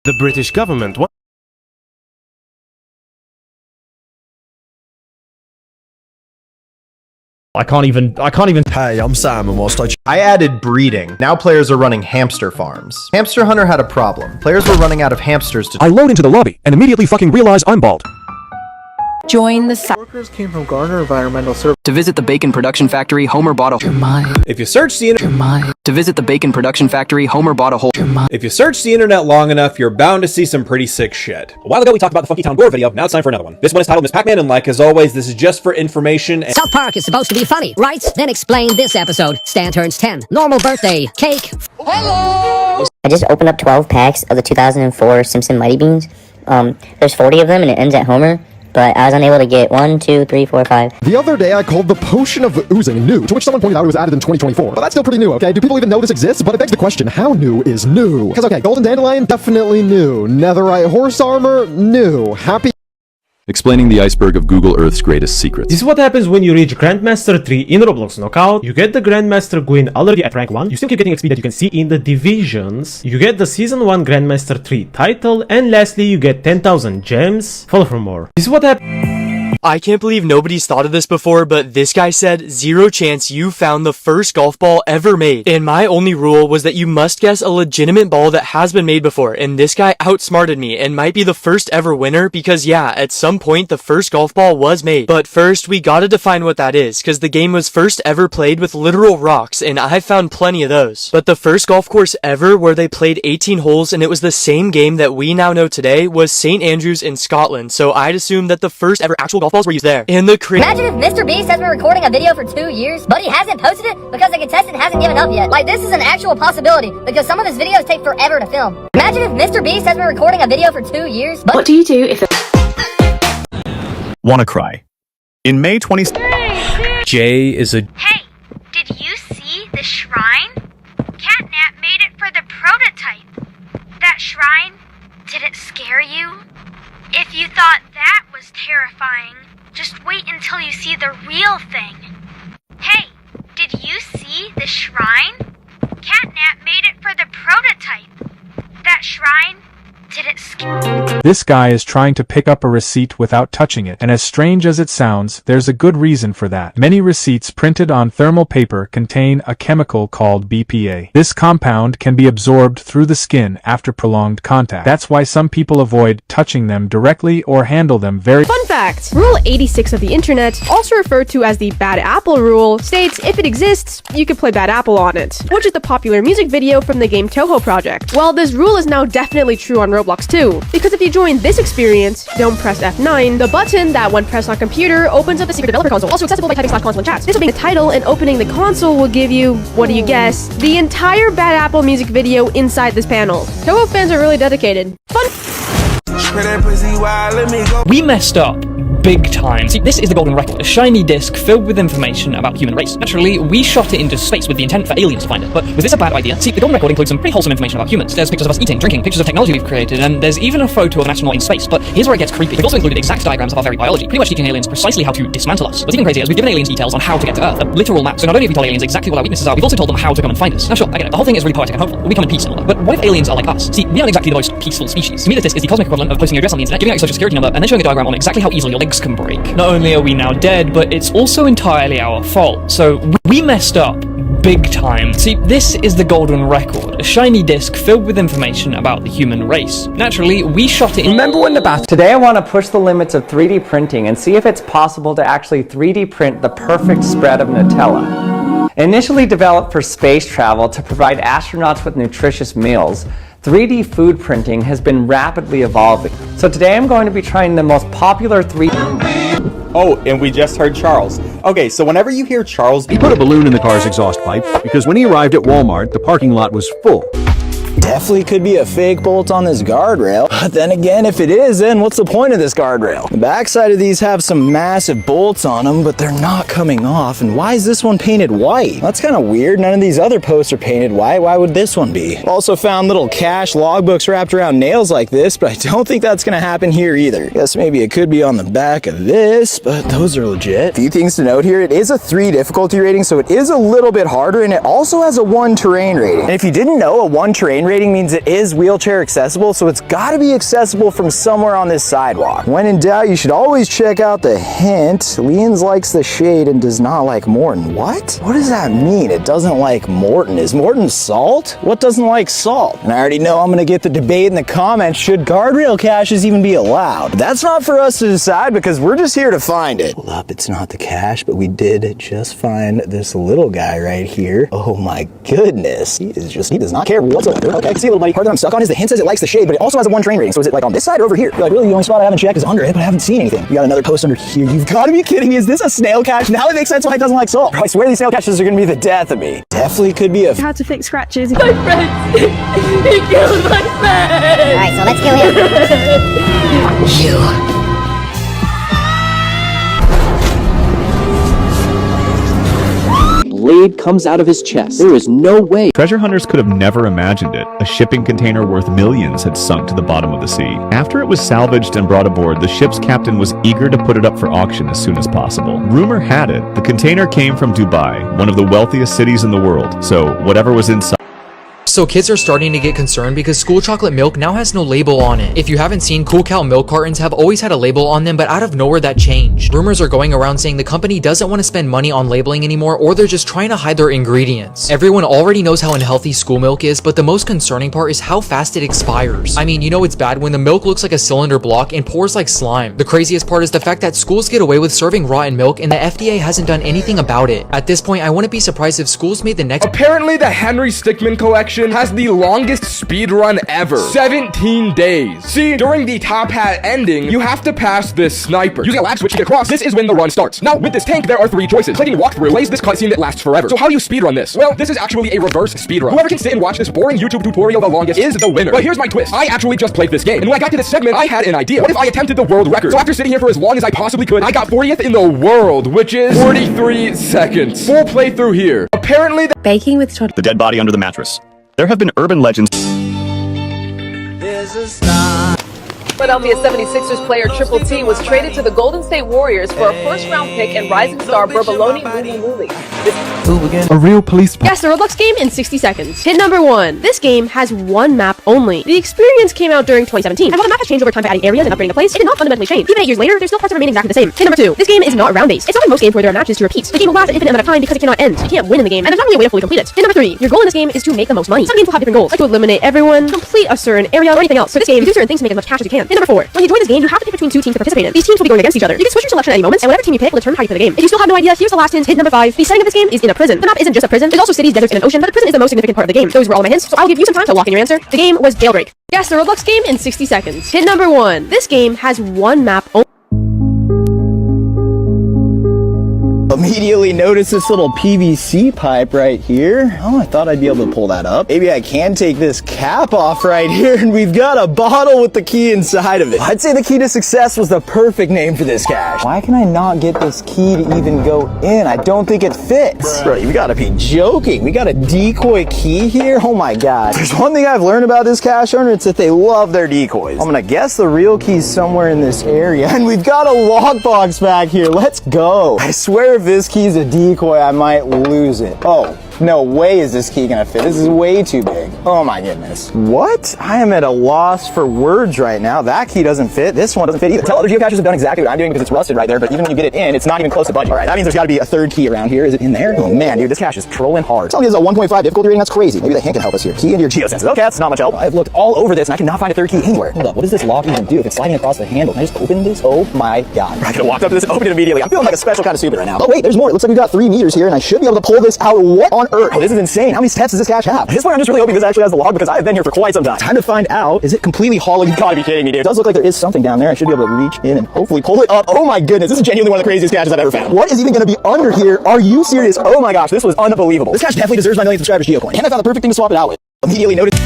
The British government I can't even. Hey, I'm Sam, and whilst I added breeding. Now players are running hamster farms. Hamster Hunter had a problem. Players were running out of hamsters to— I load into the lobby and immediately fucking realize I'm bald. Join the Workers came from Garner Environmental Service. To visit the bacon production factory, Homer bought a— You're mine. If you search the internet— To visit the bacon production factory, Homer bought a whole— If you search the internet long enough, you're bound to see some pretty sick shit. A while ago we talked about the Funky Town Gore video, now it's time for another one. This one is titled Miss Pac-Man, and like as always, this is just for information and— South Park is supposed to be funny, right? Then explain this episode. Stan turns 10. Normal birthday. Cake. Hello! I just opened up 12 packs of the 2004 Simpson Mighty Beans. There's 40 of them and it ends at Homer. But I was unable to get 1, 2, 3, 4, 5. The other day I called the potion of oozing new, to which someone pointed out it was added in 2024. But that's still pretty new, okay? Do people even know this exists? But it begs the question, how new is new? Because, okay, golden dandelion, definitely new. Netherite horse armor, new. Happy... Explaining the iceberg of Google Earth's greatest secrets. This is what happens when you reach Grandmaster 3 in Roblox Knockout. You get the Grandmaster Gwyn already at rank 1. You still keep getting XP that you can see in the divisions. You get the Season 1 Grandmaster 3 title. And lastly, you get 10,000 gems. Follow for more. This is what happens. I can't believe nobody's thought of this before, but this guy said, 0 chance you found the first golf ball ever made. And my only rule was that you must guess a legitimate ball that has been made before, and this guy outsmarted me and might be the first ever winner because yeah, at some point the first golf ball was made. But first, we gotta define what that is, cause the game was first ever played with literal rocks, and I found plenty of those. But the first golf course ever where they played 18 holes and it was the same game that we now know today was St. Andrews in Scotland, so I'd assume that the first ever actual golf balls were used there. And the Imagine if Mr. Beast has been recording a video for 2 years, but he hasn't posted it because the contestant hasn't given up yet. Like, this is an actual possibility, because some of his videos take forever to film. Imagine if Mr. Beast has been recording a video for 2 years, but— What do you do if Wanna cry. In May 20... Jay is a— Hey, did you see the shrine? Catnap made it for the prototype. That shrine, did it scare you? If you thought that was terrifying, just wait until you see the real thing. Hey, did you see the shrine? Catnap made it for the prototype. That shrine, did it scare— This guy is trying to pick up a receipt without touching it, and as strange as it sounds, there's a good reason for that. Many receipts printed on thermal paper contain a chemical called BPA. This compound can be absorbed through the skin after prolonged contact. That's why some people avoid touching them directly or handle them very— Fun fact! Rule 86 of the internet, also referred to as the Bad Apple Rule, states if it exists, you can play Bad Apple on it, which is the popular music video from the game Toho Project. Well, this rule is now definitely true on Roblox too, because if you join this experience, don't press F9, the button that when pressed on computer opens up the secret developer console, also accessible by typing /console in chats. This will be the title, and opening the console will give you, what do you guess, the entire Bad Apple music video inside this panel. Toho fans are really dedicated. Fun. We messed up. Big time. See, this is the golden record, a shiny disc filled with information about the human race. Naturally, we shot it into space with the intent for aliens to find it, but was this a bad idea? See, the golden record includes some pretty wholesome information about humans. There's pictures of us eating, drinking, pictures of technology we've created, and there's even a photo of an astronaut in space. But here's where it gets creepy. We've also included exact diagrams of our very biology, pretty much teaching aliens precisely how to dismantle us. What's even crazier is we've given aliens details on how to get to Earth, a literal map. So not only have we told aliens exactly what our weaknesses are, we've also told them how to come and find us. Now sure, I get it, the whole thing is really poetic and hopeful. We come in peace and all that. But what if aliens are like us? See, we aren't exactly the most peaceful species. To me, this disc is the cosmic equivalent of posting your address on the internet, giving out your social security number, and then showing a diagram on exactly how easily your legs can break. Not only are we now dead, but it's also entirely our fault. So we messed up. Big time. See, this is the golden record, a shiny disc filled with information about the human race. Naturally, we shot it in— Remember when the bath— Today I want to push the limits of 3D printing and see if it's possible to actually 3D print the perfect spread of Nutella. Initially developed for space travel to provide astronauts with nutritious meals, 3D food printing has been rapidly evolving. So today I'm going to be trying the most popular 3D— Oh, and we just heard Charles. Okay, so whenever you hear Charles— He put a balloon in the car's exhaust pipe because when he arrived at Walmart, the parking lot was full. Definitely could be a fake bolt on this guardrail. But then again, if it is, then what's the point of this guardrail? The backside of these have some massive bolts on them, but they're not coming off. And why is this one painted white? That's kind of weird. None of these other posts are painted white. Why would this one be? Also found little cash logbooks wrapped around nails like this, but I don't think that's gonna happen here either. Guess maybe it could be on the back of this, but those are legit. A few things to note here. It is a 3 difficulty rating, so it is a little bit harder, and it also has a 1 terrain rating. And if you didn't know, a 1 terrain rating means it is wheelchair accessible, so it's gotta be accessible from somewhere on this sidewalk. When in doubt, you should always check out the hint. Leans likes the shade and does not like Morton. What? What does that mean? It doesn't like Morton. Is Morton salt? What doesn't like salt? And I already know I'm gonna get the debate in the comments. Should guardrail caches even be allowed? That's not for us to decide because we're just here to find it. Hold up, it's not the cache, but we did just find this little guy right here. Oh my goodness. He does not care whatsoever. Okay, I can see a little buddy. Part that I'm stuck on is the hint says it likes the shade, but it also has a 1 train rating. So is it like on this side or over here? You're like, really, the only spot I haven't checked is under it, but I haven't seen anything. We got another post under here. You've got to be kidding me. Is this a snail cache? Now it makes sense why it doesn't like salt. Bro, I swear these snail caches are going to be the death of me. Definitely could be a... How to fix scratches. My friend! He killed my friend! Alright, so let's kill him. You. Blade comes out of his chest. There is no way. Treasure hunters could have never imagined it. A shipping container worth millions had sunk to the bottom of the sea. After it was salvaged and brought aboard, the ship's captain was eager to put it up for auction as soon as possible. Rumor had it, the container came from Dubai, one of the wealthiest cities in the world, so whatever was inside... So kids are starting to get concerned because school chocolate milk now has no label on it. If you haven't seen, Cool Cow milk cartons have always had a label on them, but out of nowhere that changed. Rumors are going around saying the company doesn't want to spend money on labeling anymore, or they're just trying to hide their ingredients. Everyone already knows how unhealthy school milk is, but the most concerning part is how fast it expires. I mean, you know it's bad when the milk looks like a cylinder block and pours like slime. The craziest part is the fact that schools get away with serving rotten milk and the FDA hasn't done anything about it. At this point, I wouldn't be surprised if schools made the next— Apparently the Henry Stickmin collection has the longest speed run ever. 17 days. See, during the top hat ending, you have to pass this sniper. Using a lag switch to get across, this is when the run starts. Now, with this tank, there are 3 choices. Clicking walkthrough plays this cutscene that lasts forever. So how do you speedrun this? Well, this is actually a reverse speedrun. Whoever can sit and watch this boring YouTube tutorial the longest is the winner. But here's my twist. I actually just played this game, and when I got to this segment, I had an idea. What if I attempted the world record? So after sitting here for as long as I possibly could, I got 40th in the world, which is 43 seconds. Full playthrough here. Apparently Baking with toddlers. The dead body under the mattress. There have been urban legends. Philadelphia 76ers player Triple T was traded to the Golden State Warriors for a first-round pick and rising star Berbaloni Luli. A real police... Guess the Roblox game in 60 seconds. Hit number 1. This game has 1 map only. The experience came out during 2017, and while the map has changed over time by adding areas and upgrading the place, it did not fundamentally change. Even 8 years later, there's still parts that remain exactly the same. Hit number 2. This game is not round-based. It's not like most games where there are matches to repeat. The game will last an infinite amount of time because it cannot end. You can't win in the game, and there's not really a way to fully complete it. Hit number 3. Your goal in this game is to make the most money. Some games will have different goals, like to eliminate everyone, complete a certain area, or anything else. For this game, you do certain things to make as much cash as you can. Hit number 4. When you join this game, you have to pick between 2 teams to participate in. These teams will be going against each other. You can switch your selection at any moment, and whatever team you pick will determine how you play the game. If you still have no idea, here's the last hint. Hit number 5. The setting of this game is in a prison. The map isn't just a prison. There's also cities, deserts, and an ocean, but the prison is the most significant part of the game. Those were all my hints, so I'll give you some time to lock in your answer. The game was Jailbreak. Guess the Roblox game in 60 seconds. Hit number 1. This game has 1 map only. Immediately notice this little PVC pipe right here. Oh, I thought I'd be able to pull that up. Maybe I can take this cap off right here, and we've got a bottle with the key inside of it. I'd say the key to success was the perfect name for this cache. Why can I not get this key to even go in? I don't think it fits. Bro, you gotta be joking. We got a decoy key here? Oh my god. There's one thing I've learned about this cache owner, it's that they love their decoys. I'm gonna guess the real key's somewhere in this area, and we've got a lockbox back here. Let's go. I swear if this key's a decoy, I might lose it. Oh, no way is this key gonna fit. This is way too big. Oh my goodness. What? I am at a loss for words right now. That key doesn't fit. This one doesn't fit either. Tell other geocaches have done exactly what I'm doing because it's rusted right there, but even when you get it in, it's not even close to budget. All right, that means there's gotta be a 3rd key around here. Is it in there? Oh man, dude, this cache is trolling hard. Tell me this is a 1.5 difficulty rating. That's crazy. Maybe the hint can help us here. Key into your geosenses. Okay, that's not much help. I've looked all over this and I cannot find a 3rd key anywhere. Hold up, what does this lock even do? If it's sliding across the handle, can I just open this? Oh my god. I could have walked up to this and opened it immediately. I'm feeling like a special kind of stupid right now. Oh wait, there's more. It looks like we've got 3 meters here and I should be able to pull this out. What on earth? Oh, this is insane. How many steps does this cache have? At this point, I'm just really hoping this actually has the log because I've been here for quite some time. Time to find out. Is it completely hollow? You gotta be kidding me, dude. It does look like there is something down there. I should be able to reach in and hopefully pull it up. Oh my goodness, this is genuinely one of the craziest caches I've ever found. What is even gonna be under here? Are you serious? Oh my gosh, this was unbelievable. This cache definitely deserves my 1,000,000 subscribers geocoin. And I found the perfect thing to swap it out with. Immediately noticed.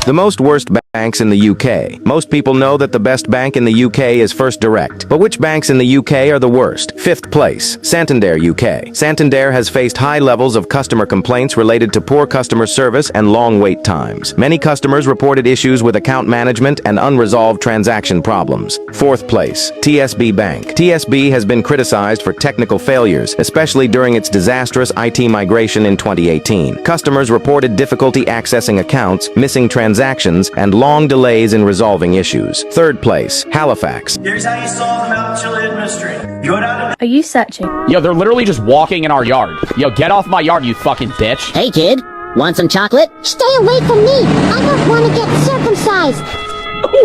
The most worst Banks in the UK. Most people know that the best bank in the UK is First Direct. But which banks in the UK are the worst? 5th place, Santander UK. Santander has faced high levels of customer complaints related to poor customer service and long wait times. Many customers reported issues with account management and unresolved transaction problems. 4th place, TSB Bank. TSB has been criticized for technical failures, especially during its disastrous IT migration in 2018. Customers reported difficulty accessing accounts, missing transactions, and long delays in resolving issues. 3rd place, Halifax. Here's how you solve the Mount Chiliad mystery. You go down to... Are you searching? Yo, they're literally just walking in our yard. Yo, get off my yard, you fucking bitch. Hey, kid. Want some chocolate? Stay away from me. I don't want to get circumcised.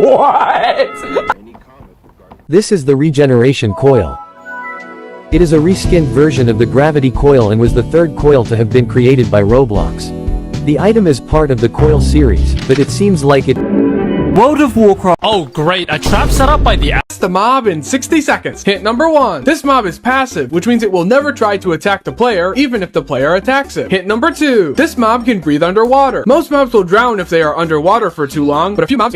What? This is the regeneration coil. It is a reskinned version of the gravity coil and was the 3rd coil to have been created by Roblox. The item is part of the coil series, but it seems like it... World of Warcraft. Oh great, a trap set up by the mob in 60 seconds. Hint number 1. This mob is passive, which means it will never try to attack the player, even if the player attacks it. Hint number 2. This mob can breathe underwater. Most mobs will drown if they are underwater for too long, but a few mobs